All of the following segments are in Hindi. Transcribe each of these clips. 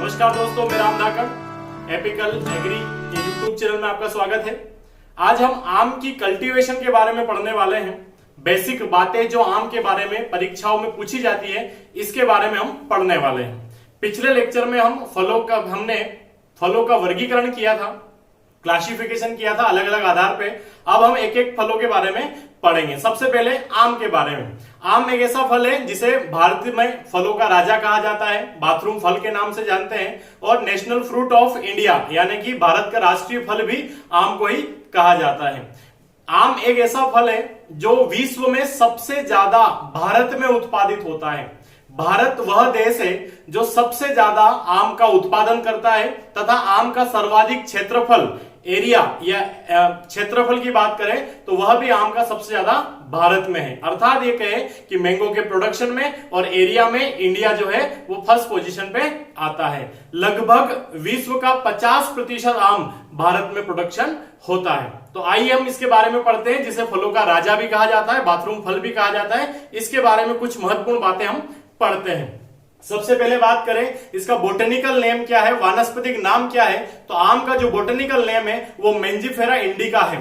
नमस्कार दोस्तों, मैं राम धाकड़ एपिकल एग्री के यूट्यूब चैनल में आपका स्वागत है। आज हम आम की कल्टीवेशन के बारे में पढ़ने वाले हैं। बेसिक बातें जो आम के बारे में परीक्षाओं में पूछी जाती है, इसके बारे में हम पढ़ने वाले हैं। पिछले लेक्चर में हमने फलों का वर्गीकरण किया था, क्लासिफिकेशन किया था अलग अलग आधार पे। अब हम एक एक फलों के बारे में पढ़ेंगे। सबसे पहले आम के बारे में। आम एक ऐसा फल है जिसे भारत में फलों का राजा कहा जाता है, बाथरूम फल के नाम से जानते हैं, और नेशनल फ्रूट ऑफ इंडिया यानी कि भारत का राष्ट्रीय फल भी आम को ही कहा जाता है। आम एक ऐसा फल है जो विश्व में सबसे ज्यादा भारत में उत्पादित होता है। भारत वह देश है जो सबसे ज्यादा आम का उत्पादन करता है तथा आम का सर्वाधिक क्षेत्रफल एरिया या क्षेत्रफल की बात करें तो वह भी आम का सबसे ज्यादा भारत में है। अर्थात ये कहे कि मैंगो के प्रोडक्शन में और एरिया में इंडिया जो है वो फर्स्ट पोजीशन पे आता है। लगभग विश्व का 50% आम भारत में प्रोडक्शन होता है। तो आइए हम इसके बारे में पढ़ते हैं, जिसे फलों का राजा भी कहा जाता है, बाथरूम फल भी कहा जाता है। इसके बारे में कुछ महत्वपूर्ण बातें हम पढ़ते हैं। सबसे पहले बात करें इसका बोटेनिकल नेम क्या है, वानस्पतिक नाम क्या है। तो आम का जो बोटेनिकल नेम है वो मेंजिफेरा इंडिका है।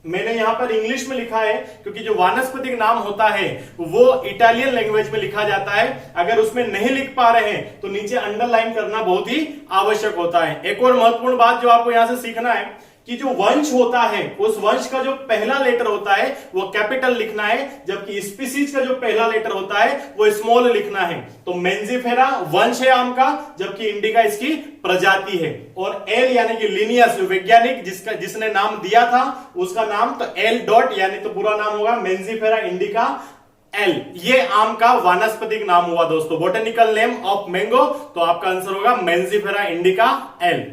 मैंने यहां पर इंग्लिश में लिखा है क्योंकि जो वानस्पतिक नाम होता है वो इटालियन लैंग्वेज में लिखा जाता है। अगर उसमें नहीं लिख पा रहे हैं तो नीचे अंडरलाइन करना बहुत ही आवश्यक होता है। एक और महत्वपूर्ण बात जो आपको यहां से सीखना है कि जो वंश होता है उस वंश का जो पहला लेटर होता है वो कैपिटल लिखना है, जबकि स्पीसीज का जो पहला लेटर होता है वो स्मॉल लिखना है। तो मेंजिफेरा वंश है आम का, जबकि इंडिका इसकी प्रजाति है। और एल यानी कि लिनियस, वैज्ञानिक जिसने नाम दिया था उसका नाम, तो एल डॉट यानी तो पूरा नाम होगा मेंजिफेरा इंडिका एल। ये आम का वानस्पतिक नाम हुआ दोस्तों, बोटेनिकल नेम ऑफ मैंगो। तो आपका आंसर होगा मेंजिफेरा इंडिका एल।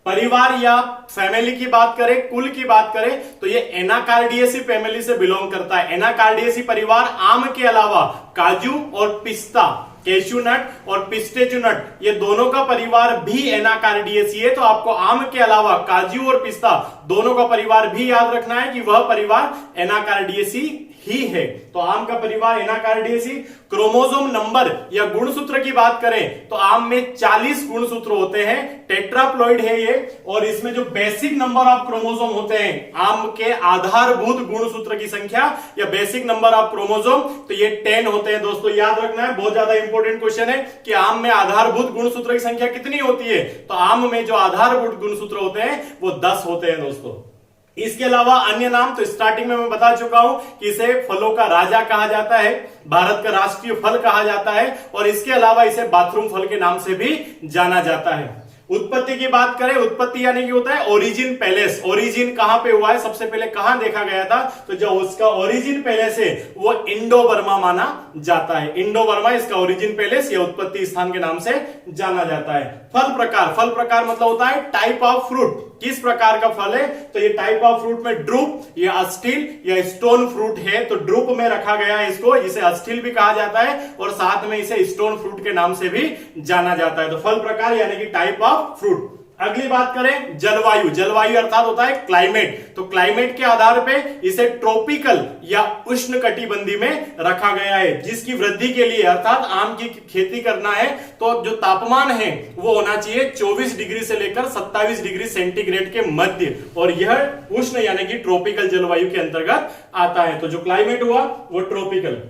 परिवार या फैमिली की बात करें, कुल की बात करें तो ये एनाकार्डियेसी फैमिली से बिलोंग करता है। एनाकार्डियेसी परिवार आम के अलावा काजू और पिस्ता, कैश्यू नट और पिस्टेचू नट, ये दोनों का परिवार भी एनाकार्डियेसी है। तो आपको आम के अलावा काजू और पिस्ता दोनों का परिवार भी याद रखना है कि वह परिवार एनाकार्डियेसी ही है। तो आम का परिवार एनाकार्डियेसी। क्रोमोसोम नंबर या गुणसूत्र की बात करें तो आम में 40 गुणसूत्र होते हैं, टेट्राप्लॉइड है ये। और इसमें जो बेसिक नंबर ऑफ क्रोमोसोम होते हैं, आम के आधारभूत गुणसूत्र की संख्या या बेसिक नंबर ऑफ क्रोमोसोम, तो ये 10 होते हैं दोस्तों। याद रखना है, बहुत ज्यादा इंपॉर्टेंट क्वेश्चन है कि आम में आधारभूत गुणसूत्र की संख्या कितनी होती है। तो आम में जो आधारभूत गुणसूत्र होते हैं वो 10 होते हैं दोस्तों। इसके अलावा अन्य नाम तो स्टार्टिंग में मैं बता चुका हूं कि इसे फलों का राजा कहा जाता है, भारत का राष्ट्रीय फल कहा जाता है, और इसके अलावा इसे बाथरूम फल के नाम से भी जाना जाता है। उत्पत्ति की बात करें, उत्पत्ति यानी कि होता है ओरिजिन पैलेस। ओरिजिन कहां पे हुआ है, सबसे पहले कहां देखा गया था, तो जो उसका ओरिजिन पैलेस है वो इंडो बर्मा माना जाता है। इंडो बर्मा इसका ओरिजिन पैलेस या उत्पत्ति स्थान के नाम से जाना जाता है। फल प्रकार, फल प्रकार मतलब होता है टाइप ऑफ फ्रूट, किस प्रकार का फल है। तो ये टाइप ऑफ फ्रूट में ड्रूप या अस्टिल या स्टोन फ्रूट है, तो ड्रूप में रखा गया है इसको, इसे अस्टिल भी कहा जाता है और साथ में इसे स्टोन फ्रूट के नाम से भी जाना जाता है। तो फल प्रकार यानी कि टाइप ऑफ फ्रूट। अगली बात करें जलवायु। जलवायु अर्थात होता है क्लाइमेट। तो क्लाइमेट के आधार पे इसे ट्रॉपिकल या उष्णकटिबंधीय में रखा गया है, जिसकी वृद्धि के लिए अर्थात आम की खेती करना है तो जो तापमान है वो होना चाहिए 24 डिग्री से लेकर 27 डिग्री सेंटीग्रेड के मध्य, और यह उष्ण यानी कि ट्रॉपिकल जलवायु के अंतर्गत आता है। तो जो क्लाइमेट हुआ वो ट्रॉपिकल।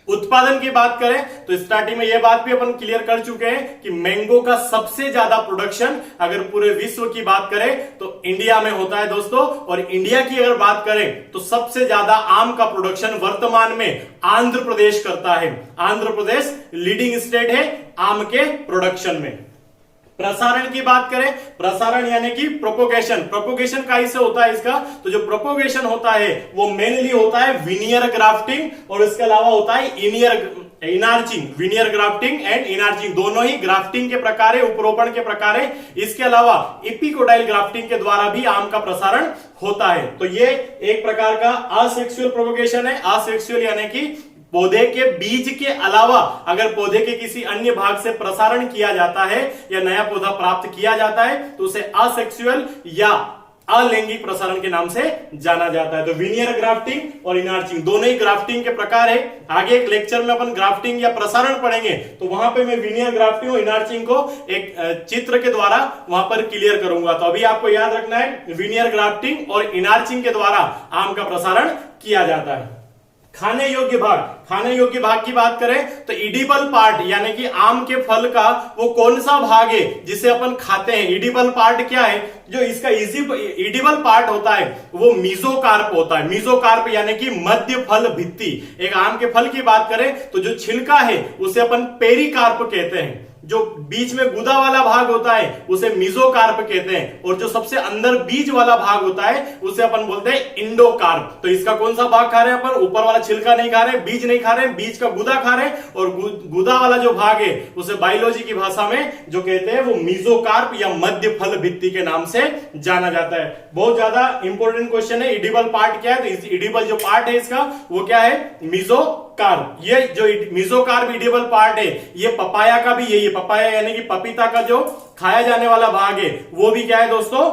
उत्पादन की बात करें तो स्टार्टिंग में यह बात भी अपन क्लियर कर चुके हैं कि मैंगो का सबसे ज्यादा प्रोडक्शन अगर पूरे विश्व की बात करें तो इंडिया में होता है दोस्तों। और इंडिया की अगर बात करें तो सबसे ज्यादा आम का प्रोडक्शन वर्तमान में आंध्र प्रदेश करता है। आंध्र प्रदेश लीडिंग स्टेट है आम के प्रोडक्शन में। प्रसारण की बात करें, प्रसारण यानी कि प्रोपोगेशन। प्रोपोगेशन का इससे होता है इसका, तो जो प्रोपोगेशन होता है वो मेनली होता है विनियर ग्राफ्टिंग और इसके अलावा होता है इनार्चिंग। विनियर ग्राफ्टिंग एंड इनार्चिंग दोनों ही ग्राफ्टिंग के प्रकार है, उपरोपण के प्रकार है। इसके अलावा एपिकोडाइल ग्राफ्टिंग के द्वारा भी आम का प्रसारण होता है। तो ये एक प्रकार का असेक्सुअल प्रोपोगेशन है। असेक्सुअल यानी कि पौधे के बीज के अलावा अगर पौधे के किसी अन्य भाग से प्रसारण किया जाता है या नया पौधा प्राप्त किया जाता है तो उसे असेक्सुअल या अलैंगिक प्रसारण के नाम से जाना जाता है। तो विनियर ग्राफ्टिंग और इनार्चिंग दोनों ही ग्राफ्टिंग के प्रकार है। आगे एक लेक्चर में अपन ग्राफ्टिंग या प्रसारण पढ़ेंगे तो वहां पे मैं विनियर ग्राफ्टिंग और इनार्चिंग को एक चित्र के द्वारा वहां पर क्लियर करूंगा। तो अभी आपको याद रखना है विनियर ग्राफ्टिंग और इनार्चिंग के द्वारा आम का प्रसारण किया जाता है। खाने योग्य भाग की बात करें तो इडिबल पार्ट यानी कि आम के फल का वो कौन सा भाग है जिसे अपन खाते हैं। इडिबल पार्ट क्या है? जो इसका इडिबल पार्ट होता है वो मीजोकार्प होता है। मीजोकार्प यानी कि मध्य फल भित्ति। एक आम के फल की बात करें तो जो छिलका है उसे अपन पेरिकार्प कहते हैं। जो बीच में गुदा वाला भाग होता है उसे मीजोकार्प कहते हैं और जो सबसे अंदर बीज वाला भाग होता है उसे अपन बोलते हैं इंडोकार्प। तो इसका कौन सा भाग खा रहे हैं अपन? ऊपर वाला छिलका नहीं खा रहे, बीज नहीं खा रहे, बीज का गुदा खा रहे हैं और गुदा वाला जो भाग है उसे बायोलॉजी की भाषा में जो कहते हैं वो मीजोकार्प या मध्य फल भित्ति के नाम से जाना जाता है। बहुत ज्यादा इंपॉर्टेंट क्वेश्चन है। इडिबल पार्ट क्या है? तो इडिबल जो पार्ट है इसका वो क्या है? मीजोकार्प। ये जो मीजोकार्प इडिबल पार्ट है ये पपाया का भी यही है। पपाया यानी कि पपीता का जो खाया जाने वाला भाग है वो भी क्या है दोस्तों?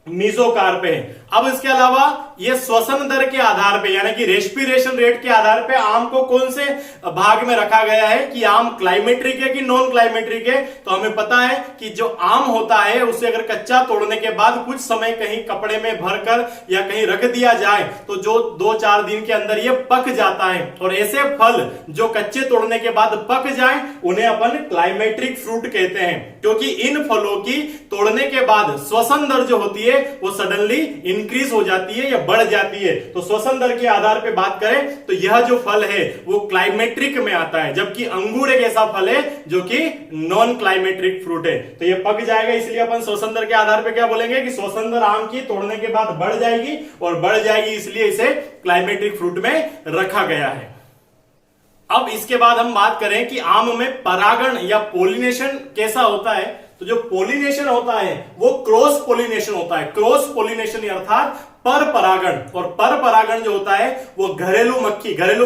मीजोकार्प है। अब इसके अलावा ये श्वसन दर के आधार पे यानी कि रेस्पिरेशन रेट के आधार पे आम को कौन से भाग में रखा गया है कि आम क्लाइमेट्रिक है कि नॉन क्लाइमेट्रिक है। तो हमें पता है कि जो आम होता है उसे अगर कच्चा तोड़ने के बाद कुछ समय कहीं कपड़े में भरकर या कहीं रख दिया जाए तो जो 2-4 दिन के अंदर ये पक जाता है। और ऐसे फल जो कच्चे तोड़ने के बाद पक जाए उन्हें अपन क्लाइमेट्रिक फ्रूट कहते हैं, क्योंकि इन फलों की तोड़ने के बाद श्वसन दर जो होती है वो सडनली इंक्रीज हो जाती है या बढ़ जाती है। तो श्वसन दर के आधार पे बात करें तो यह जो फल है वो क्लाइमेट्रिक में आता है, जबकि अंगूर एक ऐसा फल है जो कि नॉन क्लाइमेट्रिक फ्रूट है। तो ये पक जाएगा, इसलिए अपन श्वसन दर के आधार पे क्या बोलेंगे कि श्वसन दर आम की तोड़ने के बाद बढ़ जाएगी और बढ़ जाएगी, इसलिए इसे क्लाइमेट्रिक फ्रूट में रखा गया है। अब इसके बाद हम बात करें कि आम में परागण या पोलिनेशन कैसा होता है। तो जो पोलिनेशन होता है वो क्रॉस पोलिनेशन होता है। क्रॉस पोलिनेशन अर्थात पर परागण, और पर परागण जो होता है वो घरेलू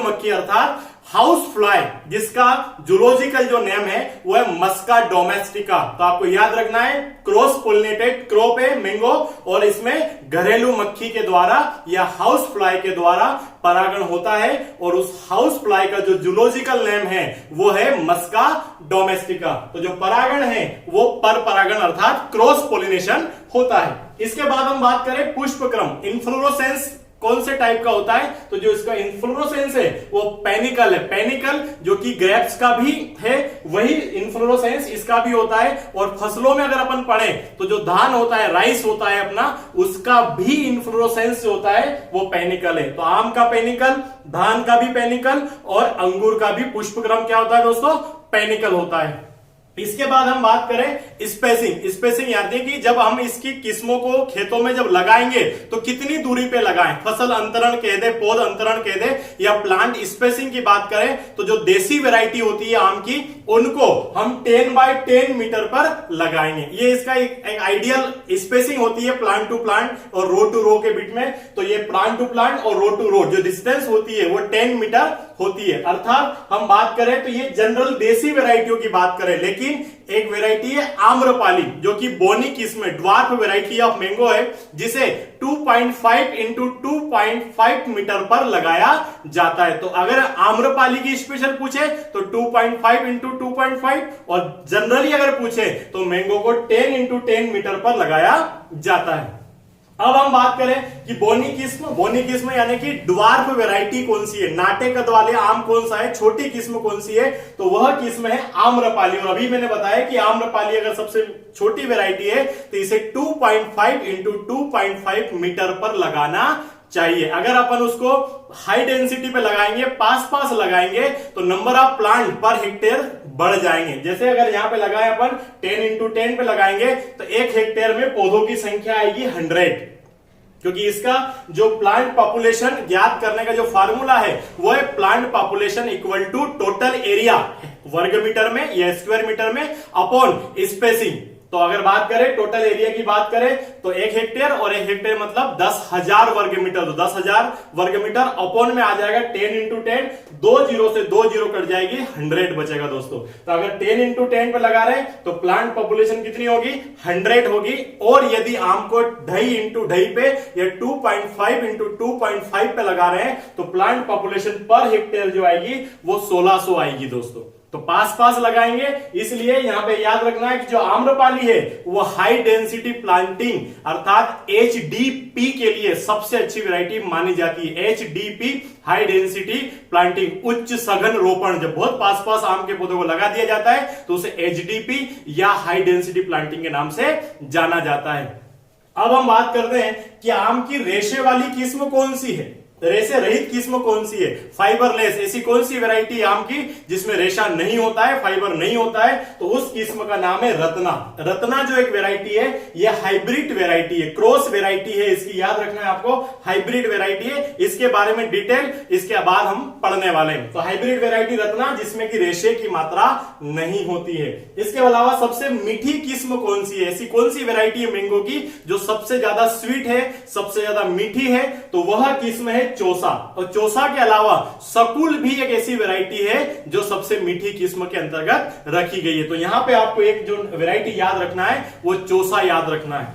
मक्खी अर्थात हाउस फ्लाई, जिसका जूलॉजिकल जो नेम है वो है मस्का डोमेस्टिका। तो आपको याद रखना है क्रॉस पोलिनेटेड क्रॉप है मैंगो और इसमें घरेलू मक्खी के द्वारा या हाउस फ्लाई के द्वारा परागण होता है और उस हाउस फ्लाई का जो जूलॉजिकल नेम है वो है मस्का डोमेस्टिका। तो जो परागण है वो पर परागण अर्थात क्रॉस पोलिनेशन होता है। इसके बाद हम बात करें पुष्पक्रम, इन्फ्लोरोसेंस कौन से टाइप का होता है। तो जो इसका इन्फ्लोरोसेंस है वो पेनिकल है। पेनिकल जो कि ग्रेप्स का भी है वही इन्फ्लोरोसेंस इसका भी होता है। और फसलों में अगर अपन पढ़ें तो जो धान होता है, राइस होता है अपना, उसका भी इन्फ्लोरोसेंस जो होता है वो पेनिकल है। तो आम का पेनिकल, धान का भी पेनिकल और अंगूर का भी पुष्पक्रम क्या होता है दोस्तों? पेनिकल होता है। इसके बाद हम बात करें स्पेसिंग यानी कि जब हम इसकी किस्मों को खेतों में जब लगाएंगे तो कितनी दूरी पे लगाएं। फसल अंतरण कह दे, पौध अंतरण कह दे या प्लांट स्पेसिंग की बात करें तो जो देसी वैरायटी होती है आम की उनको हम 10 बाय 10 मीटर पर लगाएंगे। ये इसका एक आइडियल स्पेसिंग होती है प्लांट टू प्लांट और रो टू रो के बीच में। तो ये प्लांट टू प्लांट और रो टू रो जो डिस्टेंस होती है वो 10 मीटर होती है। अर्थात हम बात करें तो ये जनरल देसी वैरायटियों की बात करें, लेकिन एक वैरायटी है आम्रपाली जो कि बोनी किस्म है, ड्वार्फ वैरायटी ऑफ मैंगो है, जिसे 2.5 इंटू 2.5 मीटर पर लगाया जाता है। तो अगर आम्रपाली की स्पेशल पूछे तो 2.5 इंटू 2.5 और जनरली अगर पूछे तो मैंगो को 10 इंटू 10 मीटर पर लगाया जाता है। अब हम बात करें कि बोनी किस्म यानी कि ड्वार्फ वैरायटी कौन सी है, नाटे कद वाले आम कौन सा है, छोटी किस्म कौन सी है, तो वह किस्म है आम्रपाली। और अभी मैंने बताया कि आम्रपाली अगर सबसे छोटी वैरायटी है तो इसे 2.5 इंटू 2.5 मीटर पर लगाना चाहिए। अगर अपन उसको हाई डेंसिटी पे लगाएंगे, पास लगाएंगे तो number of plant per hectare बढ़ जाएंगे। जैसे अगर यहां पे लगाए अपन 10 इंटू 10 पे लगाएंगे तो 1 हेक्टेयर में पौधों की संख्या आएगी 100, क्योंकि इसका जो प्लांट पॉपुलेशन ज्ञात करने का जो फार्मूला है वो है plant population equal to total area वर्ग मीटर में या स्क्वायर मीटर में अपॉन स्पेसिंग। तो अगर बात करें टोटल एरिया की बात करें तो 1 हेक्टेयर और 1 हेक्टेयर मतलब 10,000 वर्ग मीटर। तो 10,000 वर्ग मीटर अपॉन में आ जाएगा 10 इंटू 10, 2 जीरो से 2 जीरो कट जाएगी, 100 बचेगा दोस्तों। तो अगर 10 इंटू 10 पे लगा रहे तो प्लांट पॉपुलेशन कितनी होगी, 100 होगी। और यदि आम को 2.5 इंटू 2.5 पे या 2.5 इंटू 2.5 पे लगा रहे हैं तो प्लांट पॉपुलेशन पर हेक्टेयर जो आएगी वो 1600 आएगी दोस्तों। तो पास पास लगाएंगे, इसलिए यहां पे याद रखना है कि जो आम्रपाली है वो हाई डेंसिटी प्लांटिंग अर्थात एचडीपी के लिए सबसे अच्छी वैरायटी मानी जाती है। एचडीपी हाई डेंसिटी प्लांटिंग, उच्च सघन रोपण। जब बहुत पास पास आम के पौधों को लगा दिया जाता है तो उसे एचडीपी या हाई डेंसिटी प्लांटिंग के नाम से जाना जाता है। अब हम बात करते हैं कि आम की रेशे वाली किस्म कौन सी है, रेशे रहित किस्म कौन सी है, फाइबरलेस। ऐसी कौन सी वैरायटी आम की जिसमें रेशा नहीं होता है, फाइबर नहीं होता है, तो उस किस्म का नाम है रत्ना। रत्ना जो एक वैरायटी है यह हाइब्रिड वैरायटी है, क्रॉस वैरायटी है, इसकी याद रखना है आपको, हाइब्रिड वैरायटी है। इसके बारे में डिटेल इसके बाद हम पढ़ने वाले हैं। तो हाइब्रिड वैरायटी रत्ना जिसमें कि रेशे की मात्रा नहीं होती है। इसके अलावा सबसे मीठी किस्म कौन सी है, ऐसी कौन सी वैरायटी है मैंगो की जो सबसे ज्यादा स्वीट है, सबसे ज्यादा मीठी है, तो वह किस्म है चौसा। और चौसा के अलावा सकुल भी एक ऐसी वैरायटी है जो सबसे मीठी किस्म के अंतर्गत रखी गई है। तो यहां पे आपको एक जो वैरायटी याद रखना है वो चौसा याद रखना है।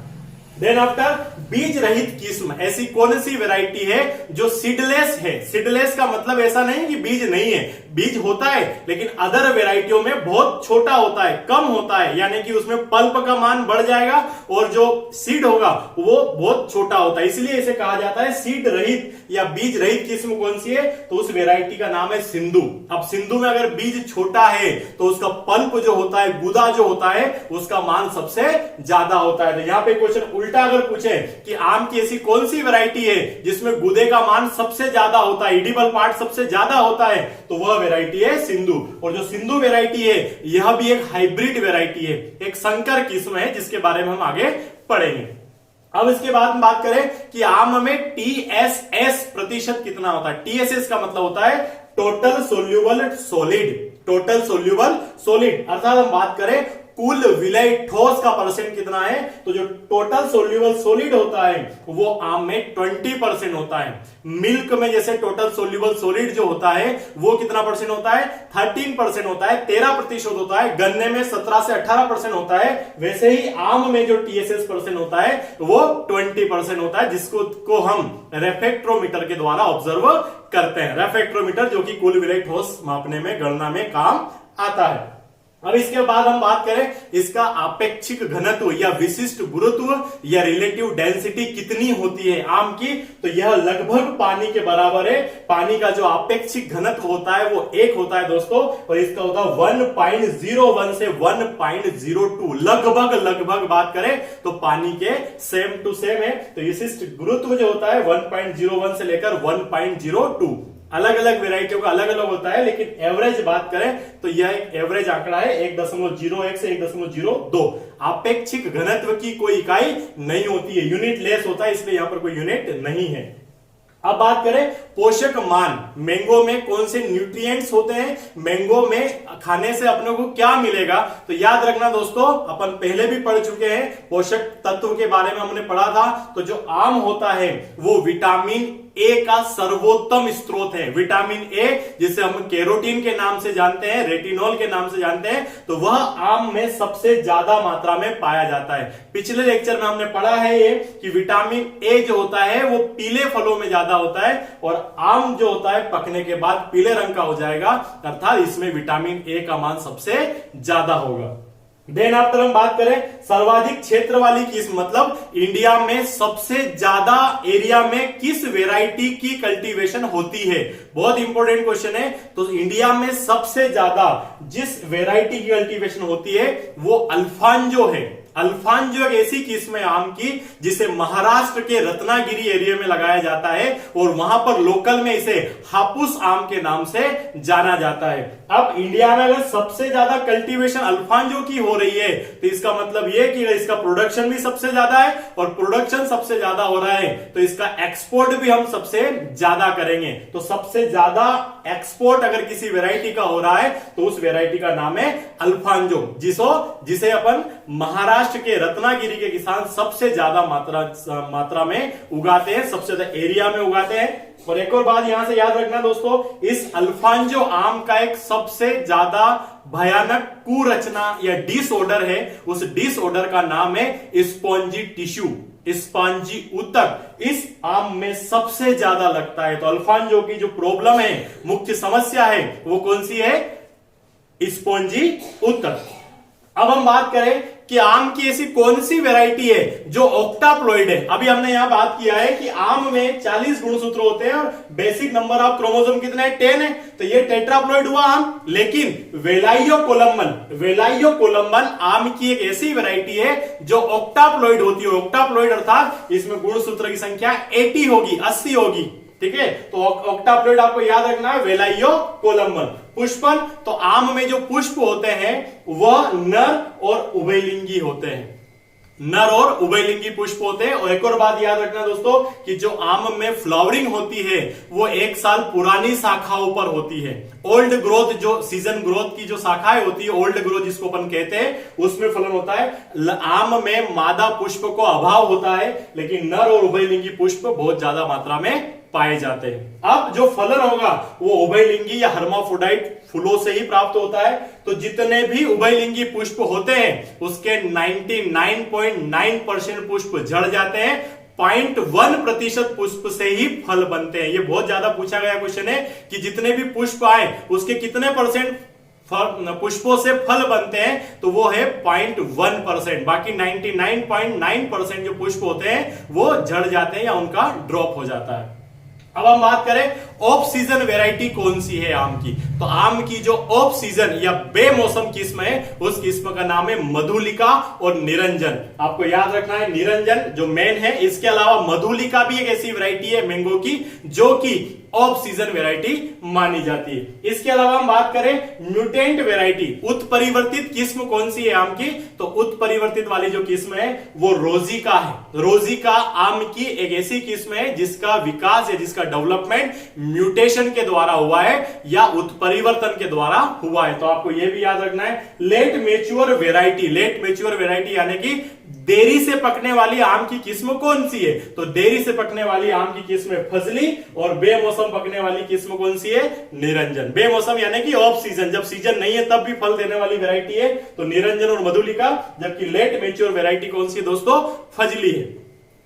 देन आफ्टर बीज रहित किस्म, ऐसी कौन सी वैरायटी है जो सीडलेस है। सीडलेस का मतलब ऐसा नहीं कि बीज नहीं है, बीज होता है लेकिन अदर वैरायटियों में बहुत छोटा होता है, कम होता है, यानी कि उसमें पल्प का मान बढ़ जाएगा और जो सीड होगा वो बहुत छोटा होता है, इसलिए इसे कहा जाता है सीड रहित या बीज रहित किस्म कौन सी है, तो उस वैरायटी का नाम है सिंधु। अब सिंधु में अगर बीज छोटा है तो उसका पल्प जो होता है, गुदा जो होता है, उसका मान सबसे ज्यादा होता है। तो यहां पे क्वेश्चन उल्टा अगर पूछे कि आम की ऐसी कौन सी वैरायटी है जिसमें गुदे का मान सबसे ज्यादा होता है, एडिबल पार्ट सबसे ज्यादा होता है, तो वह वैरायटी है सिंधु। और जो सिंधु वैरायटी है यह भी एक हाइब्रिड वैरायटी है, एक संकर किस्म है जिसके बारे में हम आगे पढ़ेंगे। अब इसके बाद हम बात करें कि आम में टीएसएस प्रतिशत कितना होता है। टीएसएस का मतलब होता है total soluble solid, total soluble solid, अर्थात हम बात करें कुल विलय ठोस का परसेंट कितना है, तो जो टोटल सोल्यूबल सॉलिड होता है वो आम में 20% होता है। मिल्क में जैसे टोटल सोल्यूबल सॉलिड जो होता है वो कितना परसेंट होता है, 13% होता है, 13% होता है। गन्ने में 17 से 18% होता है। वैसे ही आम में जो टीएसएस परसेंट होता है वो 20% होता है, जिसको हम रेफ्रेक्ट्रोमीटर के द्वारा ऑब्जर्व करते हैं। रेफ्रेक्ट्रोमीटर जो कि कुल विलय ठोस मापने में, गणना में काम आता है। अब इसके बाद हम बात करें इसका आपेक्षिक घनत्व या विशिष्ट गुरुत्व या रिलेटिव डेंसिटी कितनी होती है आम की, तो यह लगभग पानी के बराबर है। पानी का जो आपेक्षिक घनत्व होता है वो 1 होता है दोस्तों, और इसका होता है 1.01 से 1.02, लगभग बात करें तो पानी के सेम टू सेम है। तो विशिष्ट गुरुत्व जो होता है 1.01 से लेकर 1.02, अलग अलग वेराइटियों का अलग अलग होता है, लेकिन एवरेज बात करें तो यह एक एवरेज आंकड़ा है 1.01 से 1.02। आपेक्षिक घनत्व की कोई इकाई नहीं होती है, यूनिट लेस होता है, इसलिए यहां पर कोई यूनिट नहीं है। अब बात करें पोषक मान, मैंगो में कौन से न्यूट्रिएंट्स होते हैं, मैंगो में खाने से अपने को क्या मिलेगा, तो याद रखना दोस्तों, अपन पहले भी पढ़ चुके हैं, पोषक तत्व के बारे में हमने पढ़ा था। तो जो आम होता है वो विटामिन ए का सर्वोत्तम स्रोत है। विटामिन ए जिसे हम कैरोटीन के नाम से जानते हैं, रेटिनॉल के नाम से जानते हैं, तो वह आम में सबसे ज्यादा मात्रा में पाया जाता है। पिछले लेक्चर में हमने पढ़ा है ये कि विटामिन ए जो होता है वो पीले फलों में ज्यादा होता है, और आम जो होता है पकने के बाद पीले रंग का हो जाएगा, अर्थात इसमें विटामिन ए का मान सबसे ज्यादा होगा। देन आफ्टर हम बात करें सर्वाधिक क्षेत्र वाली किस्म, मतलब इंडिया में सबसे ज्यादा एरिया में किस वेराइटी की कल्टीवेशन होती है। बहुत इंपॉर्टेंट क्वेश्चन है। तो इंडिया में सबसे ज्यादा जिस वेराइटी की कल्टीवेशन होती है वो अल्फांजो है। अल्फांजो एक ऐसी किस्म है आम की जिसे महाराष्ट्र के रत्नागिरी एरिया में लगाया जाता है, और वहां पर लोकल में इसे हापुस आम के नाम से जाना जाता है। अब इंडिया में अगर सबसे ज्यादा कल्टीवेशन अल्फांजो की हो रही है तो इसका मतलब यह कि इसका प्रोडक्शन भी सबसे ज्यादा है, और प्रोडक्शन सबसे ज्यादा हो रहा है तो इसका एक्सपोर्ट भी हम सबसे ज्यादा करेंगे। तो सबसे सबसे ज्यादा एक्सपोर्ट अगर किसी वैरायटी का हो रहा है तो उस वैरायटी का नाम है अल्फांजो, जिसे अपन महाराष्ट्र के रत्नागिरी के किसान सबसे ज्यादा मात्रा में उगाते हैं, सबसे ज्यादा एरिया में उगाते हैं। और एक और बात यहां से याद रखना दोस्तों, इस अल्फांजो आम का एक सबसे ज्यादा भयानक कुरचना या डिसऑर्डर है, उस डिसऑर्डर का नाम है स्पॉन्जी टिश्यू, स्पॉन्जी ऊतक इस आम में सबसे ज्यादा लगता है। तो अल्फांजो की जो प्रॉब्लम है, मुख्य समस्या है, वो कौन सी है? स्पॉन्जी ऊतक। अब हम बात करें कि आम की ऐसी कौन सी वैरायटी है जो ऑक्टाप्लॉइड है। अभी हमने यहां बात किया है कि आम में 40 गुणसूत्र होते हैं और बेसिक नंबर ऑफ क्रोमोसोम कितना है? 10 है, तो ये टेट्राप्लॉइड हुआ आम। लेकिन वेलाइयो कोलम्बन आम की एक ऐसी वैरायटी है जो ऑक्टाप्लॉइड होती है। ऑक्टाप्लॉइड अर्थात इसमें गुणसूत्र की संख्या 80 होगी, 80 होगी, ठीक है। तो ऑक्टाप्लॉइड आपको याद रखना है, वेलाइयो कोलम्बन। पुष्पन, तो आम में जो पुष्प होते हैं वह नर और उभयलिंगी होते हैं, नर और उभयलिंगी पुष्प होते हैं। और एक और बात याद रखना दोस्तों कि जो आम में फ्लावरिंग होती है वो 1 साल पुरानी शाखाओं पर होती है। ओल्ड ग्रोथ, जो सीजन ग्रोथ की जो शाखाएं होती है, ओल्ड ग्रोथ जिसको अपन कहते हैं, उसमें फलन होता है। आम में मादा पुष्प को अभाव होता है, लेकिन नर और उभयलिंगी पुष्प बहुत ज्यादा मात्रा में पाए जाते हैं। अब जो फलन होगा वो उभयलिंगी या हर्माफ्रोडाइट फूलों से ही प्राप्त होता है। तो जितने भी उभयलिंगी पुष्प होते हैं उसके 99.9% पुष्प झड़ जाते हैं, 0.1% पुष्प से ही फल बनते हैं। ये बहुत ज्यादा पूछा गया क्वेश्चन है कि जितने भी पुष्प आए उसके कितने परसेंट पुष्पों से फल बनते हैं, तो वो है 0.1%। बाकी 99.9% जो पुष्प होते हैं वो झड़ जाते हैं या उनका ड्रॉप हो जाता है। अब हम बात करें ऑफ सीजन वैरायटी कौन सी है आम की। तो आम की जो ऑफ सीजन या बेमौसम किस्म है उस किस्म का नाम है मधुलिका और निरंजन। आपको याद रखना है, निरंजन जो मेन है, इसके अलावा मधुलिका भी एक ऐसी वैरायटी है मैंगो की जो कि ऑफ सीजन वैरायटी मानी जाती है। इसके अलावा हम बात करें म्यूटेंट वैरायटी, उत्परिवर्तित किस्म कौन सी है आम की। तो उत्परिवर्तित वाली जो किस्म है वो रोजिका है। रोजिका आम की एक ऐसी किस्म है जिसका विकास या जिसका डेवलपमेंट म्यूटेशन के द्वारा हुआ है या उत्परिवर्तन के द्वारा हुआ है। तो आपको यह भी याद रखना है। लेट मेच्योर वैरायटी यानी कि देरी से पकने वाली आम की किस्म कौन सी है। तो देरी से पकने वाली आम की किस्म है फजली, और बेमौसम पकने वाली किस्म कौन सी है? निरंजन। बेमौसम यानी कि ऑफ सीजन, जब सीजन नहीं है तब भी फल देने वाली वैरायटी है तो निरंजन और मधुलिका। जबकि लेट मेच्योर वैरायटी कौन सी है दोस्तों? फजली है।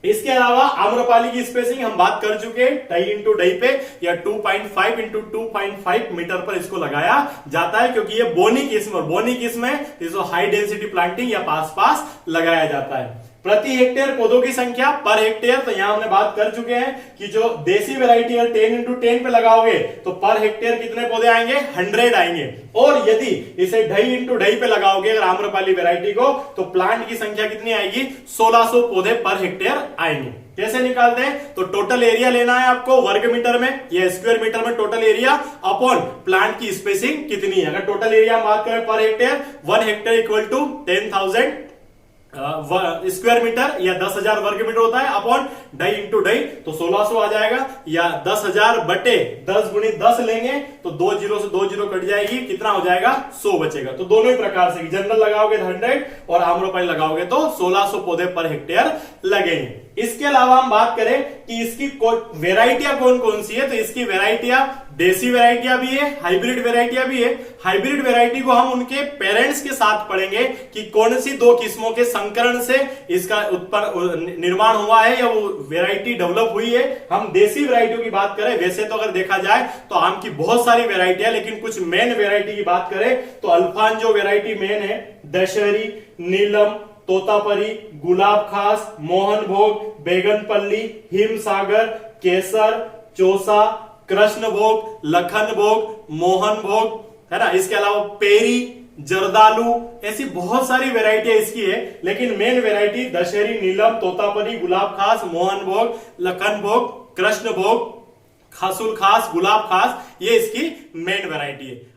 इसके अलावा आम्रपाली की स्पेसिंग हम बात कर चुके हैं, डाई इंटू डाई पे या 2.5 इंटू 2.5 मीटर पर इसको लगाया जाता है, क्योंकि ये बोनी किस्म, और बोनी किस्म है इसको हाई डेंसिटी प्लांटिंग या पास लगाया जाता है। प्रति हेक्टेयर पौधों की संख्या पर हेक्टेयर, तो यहां हमने बात कर चुके हैं कि जो देसी वैरायटी है 10 इंटू 10 पे लगाओगे तो पर हेक्टेयर कितने पौधे आएंगे? 100 आएंगे। और यदि इसे 2.5 इंटू 2.5 पे लगाओगे अगर आम्रपाली वैरायटी को, तो प्लांट की संख्या कितनी आएगी? 1600 पौधे पर हेक्टेयर आएंगे। कैसे निकालते हैं? तो टोटल एरिया लेना है आपको वर्ग मीटर में या स्क्वायर मीटर में, टोटल एरिया अपॉन प्लांट की स्पेसिंग कितनी है। अगर टोटल एरिया बात करें पर hectare, 1 hectare equal to 10,000 square metre या 10,000 वर्ग मीटर होता है, अपॉन 2.5 इंटू 2.5 तो 1600 आ जाएगा, या 10,000 बटे 10 गुणी 10 लेंगे तो 2 जीरो से 2 जीरो कट जाएगी, कितना हो जाएगा? 100 बचेगा। तो दोनों ही प्रकार से, जनरल लगाओगे तो 100 और आम्रपाली लगाओगे तो 1600 पौधे पर हेक्टेयर लगेंगे। इसके अलावा हम बात करें कि इसकी वेराइटियां कौन कौन सी है, तो इसकी वेराइटियां देसी वेराइटियां भी है, हाइब्रिड वेराइटियां भी है। हाइब्रिड वेराइटी को हम उनके पेरेंट्स के साथ पढ़ेंगे कि कौन सी 2 किस्मों के संकरण से इसका निर्माण हुआ है या वो वेराइटी डेवलप हुई है। हम देसी वेराइटियों की बात करें, वैसे तो अगर देखा जाए तो आम की बहुत सारी वेराइटियां, लेकिन कुछ मेन वेराइटी की बात करें तो अल्फांजो वेराइटी मेन है, दशहरी, नीलम, तोतापरी, गुलाब खास, मोहनभोग, बैगनपल्ली, हिमसागर, केसर, चौसा, कृष्णभोग, लखनभोग, मोहनभोग, है ना। इसके अलावा पेरी, जर्दालू, ऐसी बहुत सारी वेराइटियां इसकी है, लेकिन मेन वेराइटी दशहरी, नीलम, तोतापरी, गुलाब खास, मोहनभोग, लखनभोग, कृष्णभोग, खसूल खास, गुलाब खास, ये इसकी मेन वेराइटी है।